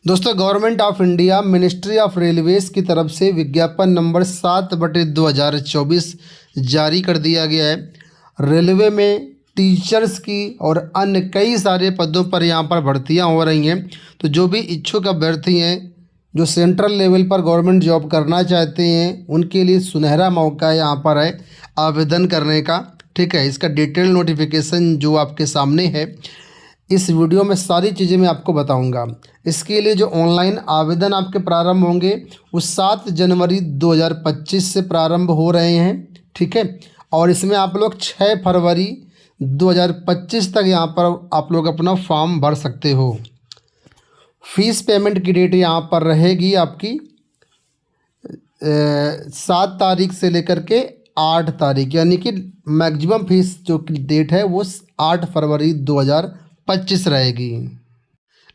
दोस्तों, government of India ministry of railways की तरफ से विज्ञापन नंबर 7/2024 जारी कर दिया गया है। रेलवे में टीचर्स की और अन्य कई सारे पदों पर यहाँ पर भर्तियाँ हो रही हैं। तो जो भी इच्छुक अभ्यर्थी हैं जो सेंट्रल लेवल पर गवर्नमेंट जॉब करना चाहते हैं, उनके लिए सुनहरा मौका यहाँ पर है आवेदन करने का। ठीक है, इसका डिटेल नोटिफिकेशन जो आपके सामने है, इस वीडियो में सारी चीज़ें मैं आपको बताऊंगा। इसके लिए जो ऑनलाइन आवेदन आपके प्रारंभ होंगे वो 7 जनवरी 2025 से प्रारंभ हो रहे हैं। ठीक है, और इसमें आप लोग 6 फरवरी 2025 तक यहाँ पर आप लोग अपना फॉर्म भर सकते हो। फीस पेमेंट की डेट यहाँ पर रहेगी आपकी 7 तारीख से लेकर के 8 तारीख, यानी कि मैक्सिमम फीस जो डेट है वो 8 फरवरी 2025 रहेगी।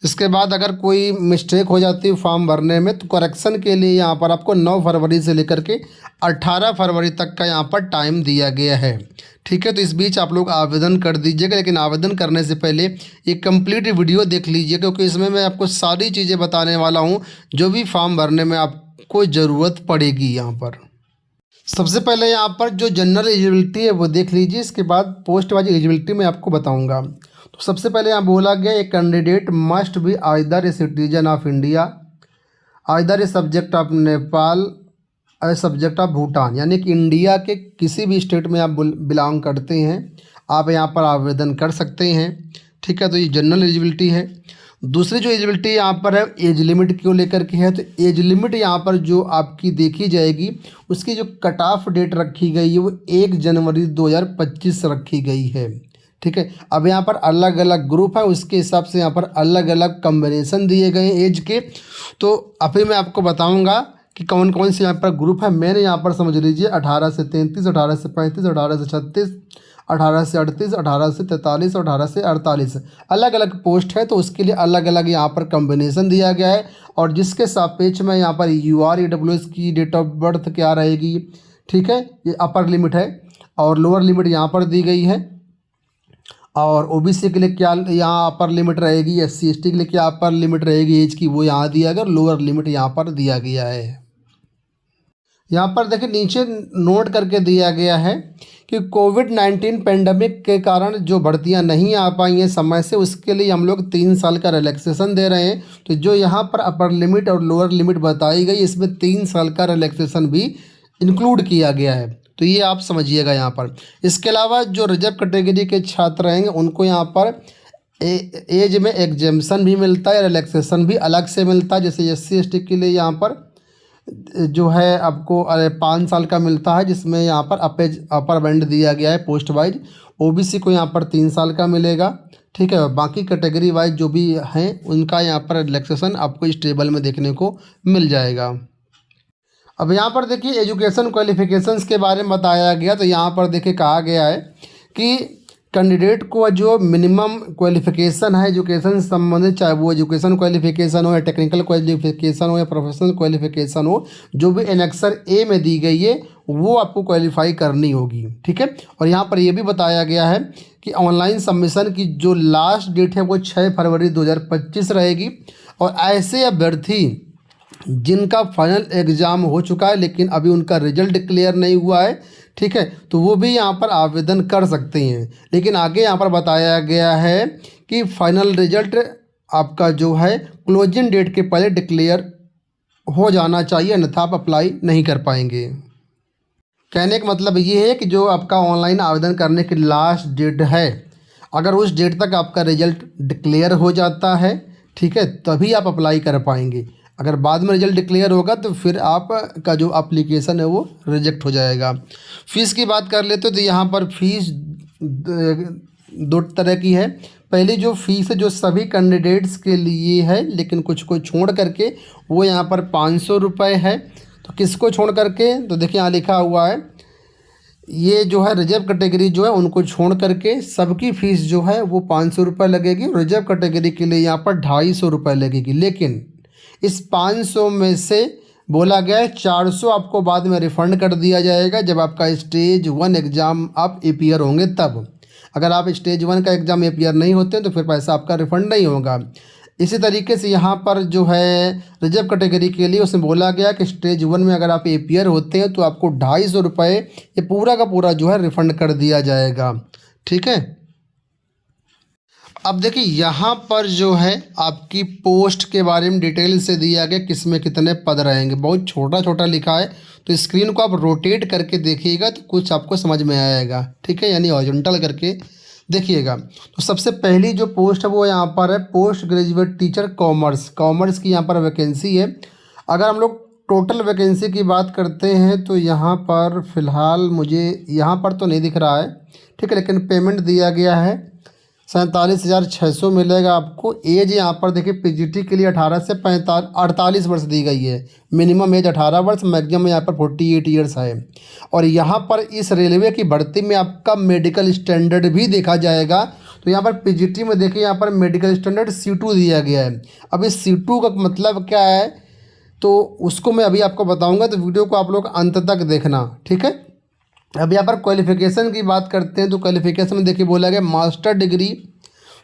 इसके बाद अगर कोई मिस्टेक हो जाती है फॉर्म भरने में तो करेक्शन के लिए यहाँ पर आपको 9 फरवरी से लेकर के 18 फरवरी तक का यहाँ पर टाइम दिया गया है। ठीक है, तो इस बीच आप लोग आवेदन कर दीजिएगा, लेकिन आवेदन करने से पहले एक कंप्लीट वीडियो देख लीजिए, क्योंकि इसमें मैं आपको सारी चीज़ें बताने वाला हूँ जो भी फॉर्म भरने में आपको ज़रूरत पड़ेगी। यहाँ पर सबसे पहले यहाँ पर जो जनरल एलिजिबिलिटी है वो देख लीजिए, इसके बाद पोस्ट वाइज एलिजिबिलिटी मैं आपको बताऊँगा। तो सबसे पहले यहाँ बोला गया a candidate must be either a citizen of India, either a subject of Nepal, a subject of Bhutan, यानी कि इंडिया के किसी भी स्टेट में आप बिलोंग करते हैं, आप यहाँ पर आवेदन कर सकते हैं। ठीक है, तो ये जनरल एलिजिबिलिटी है। दूसरी जो एलिजिबिलिटी यहाँ पर है एज लिमिट क्यों लेकर के है, तो एज लिमिट यहाँ पर जो आपकी देखी जाएगी उसकी जो कट ऑफ डेट रखी गई है वो 1 जनवरी 2025 रखी गई है। ठीक है, अब यहाँ पर अलग अलग ग्रुप है, उसके हिसाब से यहाँ पर अलग अलग कॉम्बिनेशन दिए गए हैं एज के। तो अभी मैं आपको बताऊंगा कि कौन कौन से यहाँ पर ग्रुप है। मैंने यहाँ पर समझ लीजिए 18 से 33, 18 से 35, 18 से 36, 18 से 38, 18 से 43, 18 से 48 अलग अलग पोस्ट है, तो उसके लिए अलग अलग यहाँ पर कॉम्बिनेशन दिया गया है। और जिसके सापेक्ष में यहाँ पर UR EWS की डेट ऑफ बर्थ क्या रहेगी। ठीक है, ये अपर लिमिट है और लोअर लिमिट यहाँ पर दी गई है। और OBC के लिए क्या यहाँ अपर लिमिट रहेगी, SC ST के लिए क्या अपर लिमिट रहेगी एज की, वो यहाँ दिया गया, लोअर लिमिट यहाँ पर दिया गया है। यहाँ पर देखिए नीचे नोट करके दिया गया है कि कोविड-19 पेंडेमिक के कारण जो भर्तियाँ नहीं आ पाई हैं समय से, उसके लिए हम लोग 3 साल का रिलैक्सेशन दे रहे हैं। तो जो यहाँ पर अपर लिमिट और लोअर लिमिट बताई गई, इसमें 3 साल का रिलैक्सेशन भी इंक्लूड किया गया है, तो ये आप समझिएगा यहाँ पर। इसके अलावा जो रिजर्व कैटेगरी के छात्र रहेंगे उनको यहाँ पर एज में एग्जेम्पशन भी मिलता है, रिलैक्सेशन भी अलग से मिलता है। जैसे SC ST के लिए यहाँ पर जो है आपको 5 साल का मिलता है, जिसमें यहाँ पर अपर बैंड दिया गया है पोस्ट वाइज। OBC को यहाँ पर 3 साल का मिलेगा। ठीक है, बाकी कैटेगरी वाइज जो भी हैं उनका यहाँ पर रिलैक्सेशन आपको इस टेबल में देखने को मिल जाएगा। अब यहाँ पर देखिए एजुकेशन क्वालिफिकेशंस के बारे में बताया गया। तो यहाँ पर देखिए कहा गया है कि कैंडिडेट को जो मिनिमम क्वालिफिकेशन है एजुकेशन से संबंधित, चाहे वो एजुकेशन क्वालिफिकेशन हो या टेक्निकल क्वालिफिकेशन हो या प्रोफेशनल क्वालिफिकेशन हो, जो भी एनेक्सर A में दी गई है वो आपको क्वालिफाई करनी होगी। ठीक है, और यहाँ पर यह भी बताया गया है कि ऑनलाइन सबमिशन की जो लास्ट डेट है वो 6 फरवरी 2025 रहेगी। और ऐसे अभ्यर्थी जिनका फाइनल एग्ज़ाम हो चुका है लेकिन अभी उनका रिजल्ट डिक्लेयर नहीं हुआ है, ठीक है, तो वो भी यहाँ पर आवेदन कर सकते हैं। लेकिन आगे यहाँ पर बताया गया है कि फाइनल रिजल्ट आपका जो है क्लोजिंग डेट के पहले डिक्लेयर हो जाना चाहिए, अन्यथा आप अप्लाई नहीं कर पाएंगे। कहने का मतलब ये है कि जो आपका ऑनलाइन आवेदन करने की लास्ट डेट है, अगर उस डेट तक आपका रिजल्ट डिक्लेयर हो जाता है, ठीक है, तभी आप अप्लाई कर पाएंगे। अगर बाद में रिजल्ट डिक्लेयर होगा तो फिर आपका जो एप्लीकेशन है वो रिजेक्ट हो जाएगा। फ़ीस की बात कर लेते तो यहाँ पर फीस 2 तरह की है। पहली जो फ़ीस है जो सभी कैंडिडेट्स के लिए है, लेकिन कुछ को छोड़ करके, वो यहाँ पर 500 रुपये है। तो किसको छोड़ करके, तो देखिए यहाँ लिखा हुआ है, ये जो है रिजर्व कैटेगरी जो है उनको छोड़ करके सबकी फ़ीस जो है वो 500 रुपये लगेगी। रिजर्व कैटेगरी के लिए यहाँ पर 250 रुपये लगेगी। लेकिन इस 500 में से बोला गया है 400 आपको बाद में रिफ़ंड कर दिया जाएगा जब आपका स्टेज 1 एग्ज़ाम आप अपीयर होंगे तब। अगर आप स्टेज 1 का एग्ज़ाम अपीयर नहीं होते तो फिर पैसा आपका रिफ़ंड नहीं होगा। इसी तरीके से यहाँ पर जो है रिजर्व कैटेगरी के लिए उसमें बोला गया कि स्टेज 1 में अगर आप एपीयर होते हैं तो आपको 250 रुपये ये पूरा का पूरा जो है रिफ़ंड कर दिया जाएगा। ठीक है। अब देखिए यहाँ पर जो है आपकी पोस्ट के बारे में डिटेल से दिया गया, किस में कितने पद रहेंगे। बहुत छोटा छोटा लिखा है, तो स्क्रीन को आप रोटेट करके देखिएगा तो कुछ आपको समझ में आएगा। ठीक है, यानी हॉरिजॉन्टल करके देखिएगा। तो सबसे पहली जो पोस्ट है वो यहाँ पर है post graduate teacher commerce. Commerce की यहाँ पर वैकेंसी है। अगर हम लोग टोटल वैकेंसी की बात करते हैं तो यहाँ पर फ़िलहाल मुझे यहाँ पर तो नहीं दिख रहा है। ठीक है, लेकिन पेमेंट दिया गया है 47,600 मिलेगा आपको। एज यहाँ पर देखिए पीजीटी के लिए 18 से 48 वर्ष दी गई है। मिनिमम एज 18 वर्ष, मैक्सिमम यहाँ पर 48 ईयर्स है। और यहाँ पर इस रेलवे की भर्ती में आपका मेडिकल स्टैंडर्ड भी देखा जाएगा। तो यहाँ पर पीजीटी में देखिए यहाँ पर मेडिकल स्टैंडर्ड C2 दिया गया है। अब इस C2 का मतलब क्या है तो उसको मैं अभी आपको बताऊँगा, तो वीडियो को आप लोग अंत तक देखना। ठीक है। अब यहाँ पर क्वालिफ़िकेशन की बात करते हैं तो क्वालिफ़िकेशन में देखिए बोला गया master degree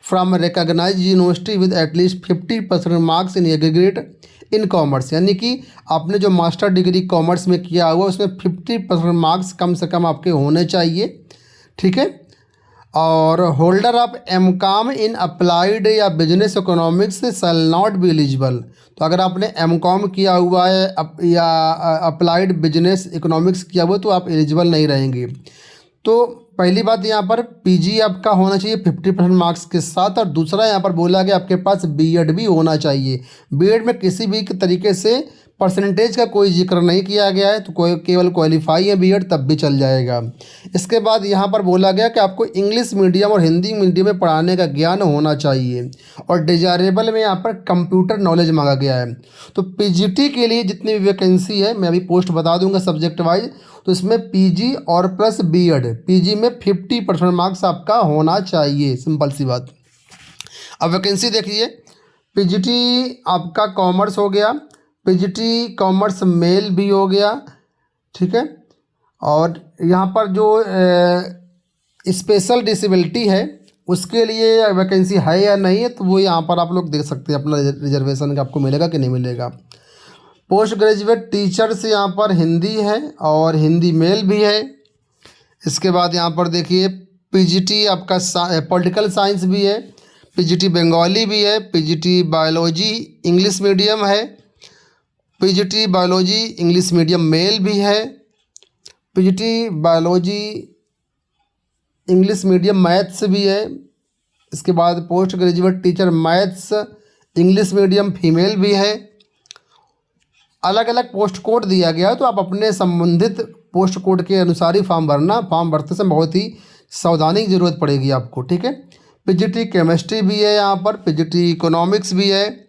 from recognised university with at least 50% marks in aggregate in commerce, यानी कि आपने जो मास्टर डिग्री कॉमर्स में किया हुआ उसमें 50% मार्क्स कम से कम आपके होने चाहिए। ठीक है। और holder of MCom in applied या business economics shall not be eligible. तो अगर आपने एमकॉम किया हुआ है या अप्लाइड बिजनेस इकोनॉमिक्स किया हुआ है तो आप एलिजिबल नहीं रहेंगे। तो पहली बात यहाँ पर पीजी आपका होना चाहिए 50% मार्क्स के साथ। और दूसरा यहाँ पर बोला गया आपके पास बीएड भी होना चाहिए। बीएड में किसी भी तरीके से परसेंटेज का कोई जिक्र नहीं किया गया है, तो कोई केवल क्वालिफाई है बीएड तब भी चल जाएगा। इसके बाद यहाँ पर बोला गया कि आपको इंग्लिश मीडियम और हिंदी मीडियम में पढ़ाने का ज्ञान होना चाहिए। और डिजायरेबल में यहाँ पर कंप्यूटर नॉलेज मांगा गया है। तो पीजीटी के लिए जितनी भी वैकेंसी है मैं अभी पोस्ट बता दूंगा सब्जेक्ट वाइज। तो इसमें पीजी और प्लस बीएड, पीजी में 50% मार्क्स आपका होना चाहिए, सिंपल सी बात। अब वैकेंसी देखिए, पीजीटी आपका कॉमर्स हो गया, पीजीटी कॉमर्स मेल भी हो गया। ठीक है। और यहाँ पर जो स्पेशल डिसेबिलिटी है उसके लिए वैकेंसी है या नहीं है तो वो यहाँ पर आप लोग देख सकते हैं अपना रिजर्वेशन का आपको मिलेगा कि नहीं मिलेगा। पोस्ट ग्रेजुएट टीचर से यहाँ पर हिंदी है और हिंदी मेल भी है। इसके बाद यहाँ पर देखिए पीजीटी आपका पॉलिटिकल साइंस भी है, पीजीटी बंगाली भी है, पीजीटी बायोलॉजी इंग्लिश मीडियम है, PGT biology English medium male भी है, PGT biology English medium maths भी है। इसके बाद post graduate teacher maths English medium female भी है। अलग अलग पोस्ट कोड दिया गया, तो आप अपने संबंधित पोस्ट कोड के अनुसार ही फॉर्म भरना। फॉर्म भरते समय बहुत ही सावधानी की ज़रूरत पड़ेगी आपको। ठीक है। पीजीटी केमिस्ट्री भी है यहाँ पर, पीजीटी इकोनॉमिक्स भी है।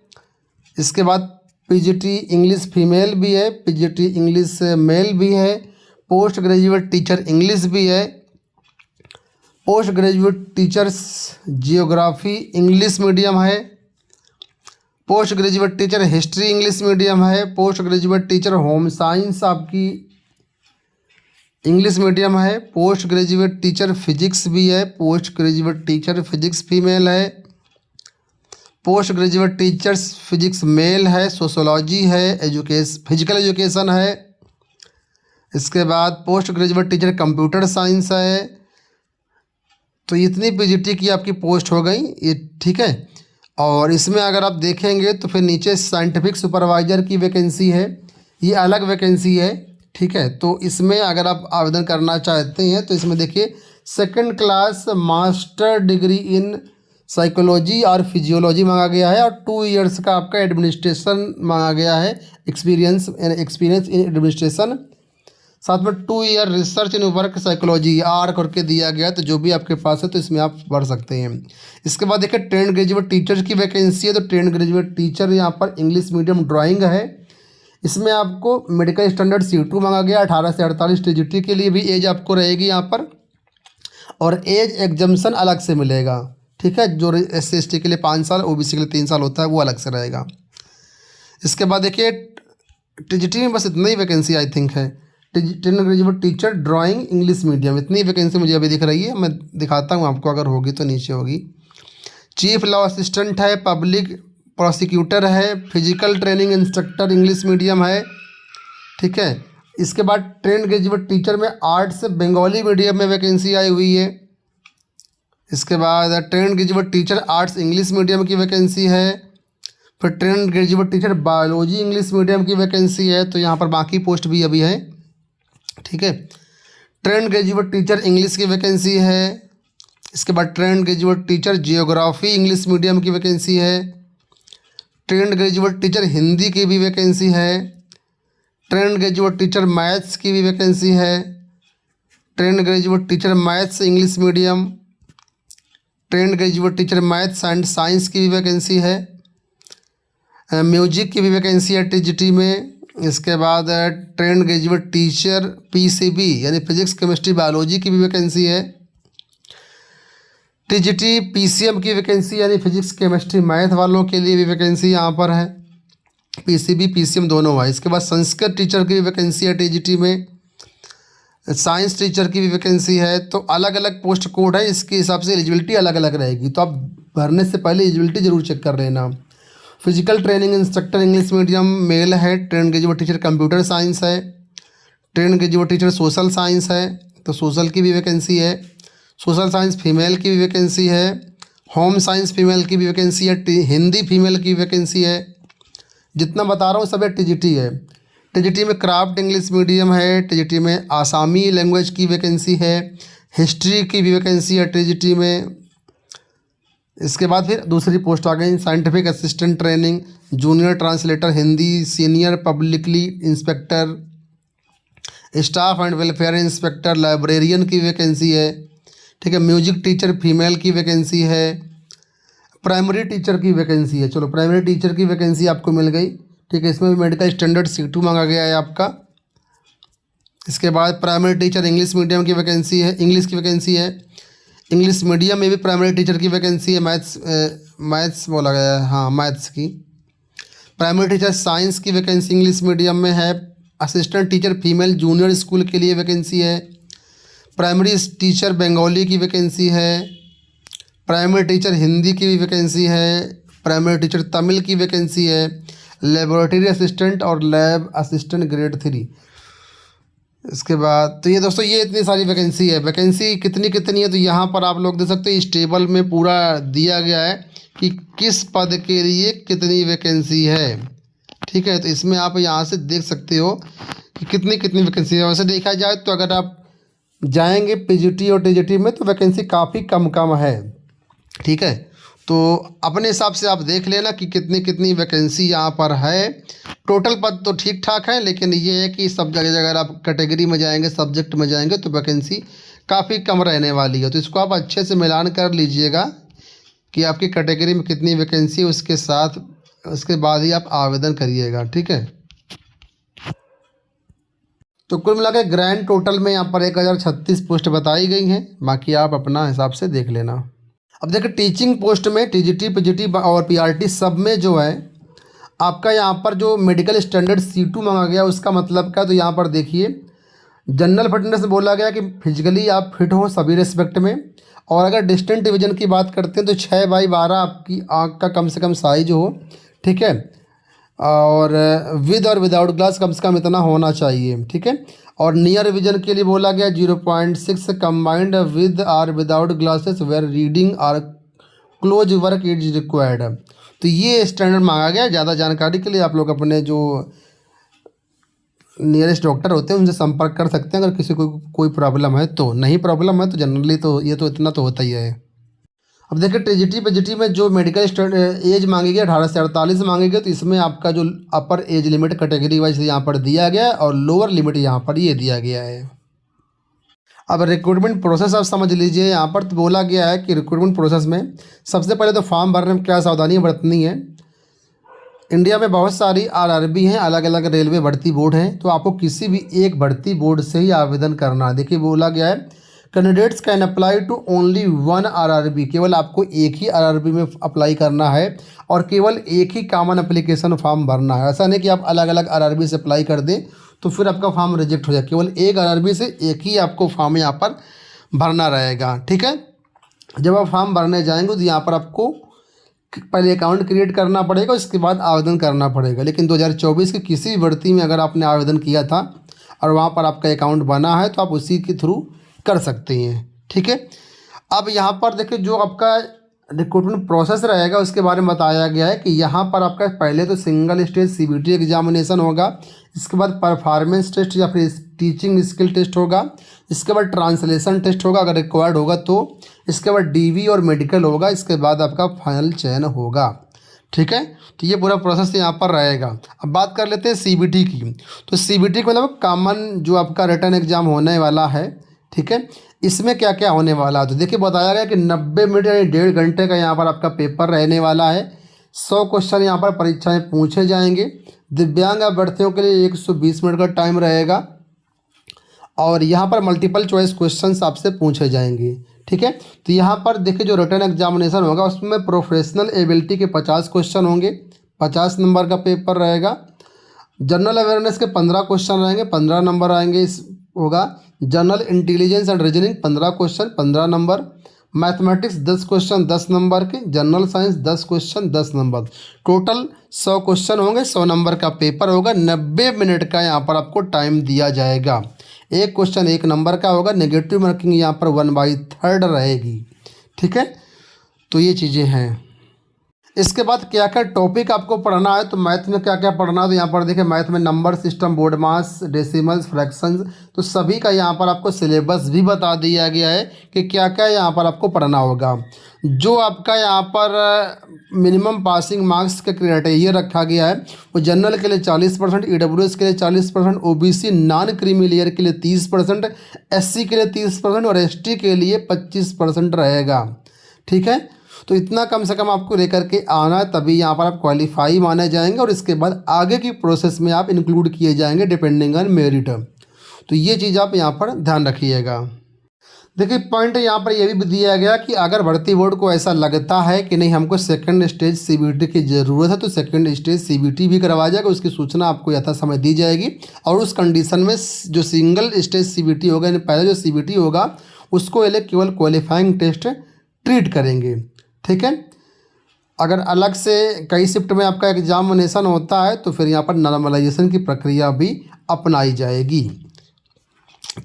इसके बाद पीजीटी इंग्लिश फीमेल भी है, पीजीटी इंग्लिश मेल भी है, पोस्ट ग्रेजुएट टीचर इंग्लिश भी है, post graduate teachers geography English medium है, post graduate teacher history English medium है, post graduate teacher home science आपकी इंग्लिश मीडियम है, पोस्ट ग्रेजुएट टीचर फिजिक्स भी है, post graduate teacher physics female है, post graduate teachers physics male है, sociology है, physical education है। इसके बाद post graduate teacher computer science है। तो इतनी पीजीटी की आपकी पोस्ट हो गई ये। ठीक है। और इसमें अगर आप देखेंगे तो फिर नीचे साइंटिफिक सुपरवाइज़र की वैकेंसी है, ये अलग वैकेंसी है। ठीक है। तो इसमें अगर आप आवेदन करना चाहते हैं तो इसमें देखिए 2nd class master degree in psychology और फिजियोलॉजी मांगा गया है और 2 इयर्स का आपका एडमिनिस्ट्रेशन मांगा गया है, एक्सपीरियंस इन एडमिनिस्ट्रेशन। साथ में 2 year research in work psychology or करके दिया गया है। तो जो भी आपके पास है तो इसमें आप पढ़ सकते हैं। इसके बाद देखिए ट्रेंड ग्रेजुएट टीचर की वैकेंसी है। तो ट्रेंड ग्रेजुएट टीचर यहाँ पर इंग्लिश मीडियम ड्राइंग है। इसमें आपको मेडिकल स्टैंडर्ड C2 मांगा गया। 18 से 48 टीजीटी के लिए भी एज आपको रहेगी यहाँ पर, और एज एग्जम्पशन अलग से मिलेगा। ठीक है। जो SC/ST के लिए 5 साल, OBC के लिए 3 साल होता है वो अलग से रहेगा। इसके बाद देखिए टीजीटी में बस इतनी ही वैकेंसी आई थिंक है। Trained graduate teacher drawing English medium, इतनी वैकेंसी मुझे अभी दिख रही है। मैं दिखाता हूँ आपको, अगर होगी तो नीचे होगी। चीफ लॉ असिस्टेंट है, प्रोसिक्यूटर है, physical training instructor English medium है, ठीक है। इसके बाद ट्रेंड ग्रेजुएट टीचर में आर्ट्स बंगाली मीडियम में वैकेंसी आई हुई है। इसके बाद trend graduate teacher arts English medium की वैकेंसी है। फिर trend graduate teacher biology English medium की वैकेंसी है, तो यहाँ पर बाकी पोस्ट भी अभी है, ठीक है। ट्रेंड ग्रेजुएट टीचर इंग्लिश की वैकेंसी है। इसके बाद trend graduate teacher geography English medium की वैकेंसी है। ट्रेंड ग्रेजुएट टीचर हिंदी की भी वैकेंसी है। ट्रेंड ग्रेजुएट टीचर मैथ्स की भी वैकेंसी है। Trained graduate teacher maths English medium, trend graduate teacher maths and science की भी वैकेंसी है। म्यूजिक की भी वैकेंसी है टीजीटी में। इसके बाद ट्रेंड ग्रेजुएट टीचर पीसीबी यानी फिजिक्स केमिस्ट्री बायोलॉजी की भी वैकेंसी है। टीजीटी पीसीएम की वैकेंसी यानी फिजिक्स केमिस्ट्री मैथ वालों के लिए भी वैकेंसी यहाँ पर है, पीसीबी पीसीएम दोनों है। इसके बाद संस्कृत टीचर की भी वैकेंसी है टीजीटी में, साइंस टीचर की भी वैकेंसी है। तो अलग अलग पोस्ट कोड है, इसके हिसाब से एलिजिबिलिटी अलग अलग रहेगी, तो आप भरने से पहले एलिजिबिलिटी ज़रूर चेक कर लेना। Physical training instructor English medium male है। Trained graduate teacher computer science है। Trained graduate teacher social science है, तो सोशल की भी वैकेंसी है। सोशल साइंस फीमेल की भी वैकेंसी है। होम साइंस फीमेल की भी वैकेंसी है। हिंदी फीमेल की वैकेंसी है। जितना बता रहा हूँ सब टीजीटी है। टीजीटी में क्राफ्ट इंग्लिश मीडियम है। टीजीटी में आसामी लैंग्वेज की वैकेंसी है। हिस्ट्री की भी वैकेंसी है टीजीटी में। इसके बाद फिर दूसरी पोस्ट आ गई scientific assistant training, junior translator Hindi, senior publicly inspector, staff and welfare inspector, librarian की वैकेंसी है, ठीक है। म्यूजिक टीचर फीमेल की वैकेंसी है। प्राइमरी टीचर की वैकेंसी है, चलो प्राइमरी टीचर की वैकेंसी आपको मिल गई, ठीक है। इसमें भी मेडिकल स्टैंडर्ड C2 मांगा गया है आपका। इसके बाद प्राइमरी टीचर इंग्लिश मीडियम की वैकेंसी है, इंग्लिश की वैकेंसी है। इंग्लिश मीडियम में भी प्राइमरी टीचर की वैकेंसी है। मैथ्स बोला गया है, हाँ मैथ्स की। प्राइमरी टीचर साइंस की वैकेंसी इंग्लिश मीडियम में है। Assistant teacher female junior school के लिए वैकेंसी है। प्राइमरी टीचर बंगाली की वैकेंसी है। प्राइमरी टीचर हिंदी की भी वैकेंसी है। प्राइमरी टीचर तमिल की वैकेंसी है। लेबोरेटरी असिस्टेंट और लैब असिस्टेंट ग्रेड 3। इसके बाद तो ये दोस्तों ये इतनी सारी वैकेंसी है। वैकेंसी कितनी कितनी है तो यहाँ पर आप लोग देख सकते हैं, इस टेबल में पूरा दिया गया है कि किस पद के लिए कितनी वैकेंसी है, ठीक है। तो इसमें आप यहाँ से देख सकते हो कि कितनी कितनी वैकेंसी है। वैसे देखा जाए तो अगर आप जाएंगे पीजीटी और टीजीटी में तो वैकेंसी काफ़ी कम कम है, ठीक है। तो अपने हिसाब से आप देख लेना कि कितनी कितनी वैकेंसी यहाँ पर है। टोटल पद तो ठीक ठाक है, लेकिन ये है कि सब जगह अगर आप कैटेगरी में जाएंगे, सब्जेक्ट में जाएंगे तो वैकेंसी काफ़ी कम रहने वाली है। तो इसको आप अच्छे से मिलान कर लीजिएगा कि आपकी कैटेगरी में कितनी वैकेंसी है, उसके बाद ही आप आवेदन करिएगा, ठीक है। तो कुल मिला के ग्रैंड टोटल में यहाँ पर 1036 पोस्ट बताई गई हैं, बाकी आप अपना हिसाब से देख लेना। अब देखिए टीचिंग पोस्ट में टीजीटी पीजीटी और पीआरटी सब में जो है आपका यहाँ पर जो मेडिकल स्टैंडर्ड C2 मांगा गया उसका मतलब क्या, तो यहाँ पर देखिए जनरल फिटनेस बोला गया कि फिजिकली आप फिट हो सभी रेस्पेक्ट में। और अगर डिस्टेंट डिवीजन की बात करते हैं तो 6/12 आपकी आँख का कम से कम साइज हो, ठीक है। और विद और विदाउट ग्लास कम से कम इतना होना चाहिए, ठीक है। और नियर विजन के लिए बोला गया 0.6 कंबाइंड विद और विदाउट ग्लासेस वेयर रीडिंग और क्लोज वर्क इज रिक्वायर्ड। तो ये स्टैंडर्ड मांगा गया। ज़्यादा जानकारी के लिए आप लोग अपने जो नियरेस्ट डॉक्टर होते हैं उनसे संपर्क कर सकते हैं अगर किसी को कोई प्रॉब्लम है तो। नहीं प्रॉब्लम है तो जनरली तो ये तो इतना तो होता ही है। अब देखिए टीजीटी पीजीटी में जो मेडिकल एज मांगी गई 18 से 48 मांगी गई, तो इसमें आपका जो अपर एज लिमिट कैटेगरी वाइज यहाँ पर दिया गया है और लोअर लिमिट यहाँ पर ये दिया गया है। अब रिक्रूटमेंट प्रोसेस आप समझ लीजिए। यहाँ पर तो बोला गया है कि रिक्रूटमेंट प्रोसेस में सबसे पहले तो फॉर्म भरने में क्या सावधानी बरतनी है। इंडिया में बहुत सारी आरआरबी हैं, अलग अलग रेलवे भर्ती बोर्ड हैं, तो आपको किसी भी एक भर्ती बोर्ड से ही आवेदन करना है। देखिए बोला गया है candidates can apply to only 1 RRB, केवल आपको एक ही आरआरबी में अप्लाई करना है और केवल एक ही कॉमन एप्लीकेशन फॉर्म भरना है। ऐसा नहीं कि आप अलग अलग आरआरबी से अप्लाई कर दें तो फिर आपका फॉर्म रिजेक्ट हो जाए। केवल एक आरआरबी से एक ही आपको फॉर्म यहाँ पर भरना रहेगा, ठीक है। जब आप फॉर्म भरने जाएंगे तो यहाँ पर आपको पहले अकाउंट क्रिएट करना पड़ेगा, उसके बाद आवेदन करना पड़ेगा। लेकिन 2024 की किसी भी भर्ती में अगर आपने आवेदन किया था और वहाँ पर आपका अकाउंट बना है तो आप उसी के थ्रू कर सकते हैं। ठीक है। अब यहाँ पर देखिए जो आपका रिक्रूटमेंट प्रोसेस रहेगा उसके बारे में बताया गया है कि यहाँ पर आपका पहले तो सिंगल स्टेज सीबीटी एग्जामिनेशन होगा, इसके बाद परफॉर्मेंस टेस्ट या फिर टीचिंग स्किल टेस्ट होगा, इसके बाद ट्रांसलेशन टेस्ट होगा अगर रिक्वायर्ड होगा तो, इसके बाद डीवी और मेडिकल होगा, इसके बाद आपका फाइनल चयन होगा। ठीक है। तो ये पूरा प्रोसेस यहाँ पर रहेगा। अब बात कर लेते हैं सीबीटी की। तो सीबीटी का मतलब कॉमन जो आपका रिटन एग्जाम होने वाला है। ठीक है। इसमें क्या क्या होने वाला है तो देखिए बताया गया कि 90 मिनट यानी 1.5 घंटे का यहाँ पर आपका पेपर रहने वाला है। 100 क्वेश्चन यहाँ पर परीक्षा में पूछे जाएंगे। दिव्यांग अभ्यर्थियों के लिए 120 मिनट का टाइम रहेगा और यहाँ पर मल्टीपल चॉइस क्वेश्चंस आपसे पूछे जाएंगे। ठीक है। तो यहाँ पर देखिए जो रिटन एग्जामिनेशन होगा उसमें प्रोफेशनल एबिलिटी के 50 क्वेश्चन होंगे, 50 नंबर का पेपर रहेगा। जनरल अवेयरनेस के 15 क्वेश्चन रहेंगे, 15 नंबर आएंगे। इस होगा general intelligence and reasoning 15 question 15 number, mathematics 10 question 10 number के, general science 10 question 10 number, total 100 question होंगे, 100 नंबर का पेपर होगा। 90 मिनट का यहाँ पर आपको टाइम दिया जाएगा। एक क्वेश्चन 1 नंबर का होगा, नेगेटिव मार्किंग यहाँ पर 1/3 रहेगी। ठीक है। तो ये चीज़ें हैं। इसके बाद क्या क्या टॉपिक आपको पढ़ना है तो मैथ में क्या क्या पढ़ना है तो यहाँ पर देखिए मैथ में नंबर सिस्टम, बोर्ड मास, डेसिमल्स, फ्रैक्शंस, तो सभी का यहाँ पर आपको सिलेबस भी बता दिया गया है कि क्या क्या यहाँ पर आपको पढ़ना होगा। जो आपका यहाँ पर मिनिमम पासिंग मार्क्स का क्राइटेरिया रखा गया है वो जनरल के लिए 40%, ईडब्ल्यूएस के लिए 40%, ओबीसी नॉन क्रीमी लेयर के लिए 30%, एससी के लिए 30% और एसटी के लिए 25% रहेगा। ठीक है। तो इतना कम से कम आपको लेकर के आना है, तभी यहाँ पर आप क्वालिफाई माने जाएंगे और इसके बाद आगे की प्रोसेस में आप इंक्लूड किए जाएंगे डिपेंडिंग ऑन मेरिट। तो ये चीज़ आप यहाँ पर ध्यान रखिएगा। देखिए पॉइंट यहाँ पर यह भी दिया गया कि अगर भर्ती बोर्ड को ऐसा लगता है कि नहीं हमको सेकंड स्टेज सीबीटी की ज़रूरत है तो सेकंड स्टेज सीबीटी भी करवाया जाएगा, उसकी सूचना आपको यथा समय दी जाएगी। और उस कंडीशन में जो सिंगल स्टेज सीबीटी होगा यानी पहले जो सीबीटी होगा उसको केवल क्वालिफाइंग टेस्ट ट्रीट करेंगे। ठीक है। अगर अलग से कई शिफ्ट में आपका एग्जामिनेशन होता है तो फिर यहाँ पर नॉर्मलाइजेशन की प्रक्रिया भी अपनाई जाएगी।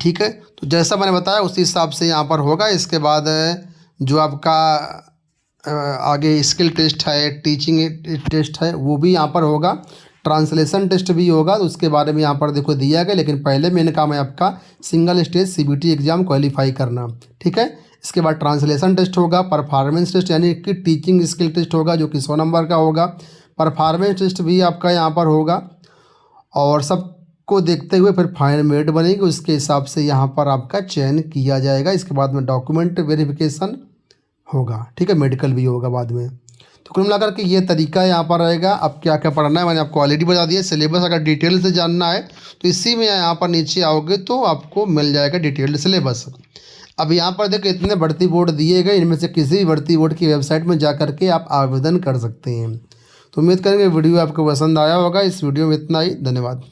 ठीक है। तो जैसा मैंने बताया उसी हिसाब से यहाँ पर होगा। इसके बाद जो आपका आगे स्किल टेस्ट है, टीचिंग टेस्ट है वो भी यहाँ पर होगा, ट्रांसलेशन टेस्ट भी होगा, तो उसके बारे में यहाँ पर देखो दिया गया। लेकिन पहले मेन काम है आपका single stage CBT exam qualify करना। ठीक है। इसके बाद ट्रांसलेशन टेस्ट होगा, परफॉर्मेंस टेस्ट यानी कि टीचिंग स्किल टेस्ट होगा जो कि 100 नंबर का होगा, परफॉर्मेंस टेस्ट भी आपका यहाँ पर होगा और सबको देखते हुए फिर फाइनल मेरिट बनेगी, उसके हिसाब से यहाँ पर आपका चयन किया जाएगा। इसके बाद में डॉक्यूमेंट वेरिफिकेशन होगा। ठीक है। मेडिकल भी होगा बाद में। तो कुल मिलाकर के ये तरीका यहाँ पर रहेगा। अब क्या क्या पढ़ना है मैंने आपको ऑलरेडी बता दिया। सिलेबस अगर डिटेल से जानना है तो इसी में यहाँ पर नीचे आओगे तो आपको मिल जाएगा डिटेल्ड सिलेबस। अब यहाँ पर देखो इतने भर्ती बोर्ड दिए गए, इनमें से किसी भी भर्ती बोर्ड की वेबसाइट में जा करके आप आवेदन कर सकते हैं। तो उम्मीद करेंगे वीडियो आपको पसंद आया होगा। इस वीडियो में इतना ही। धन्यवाद।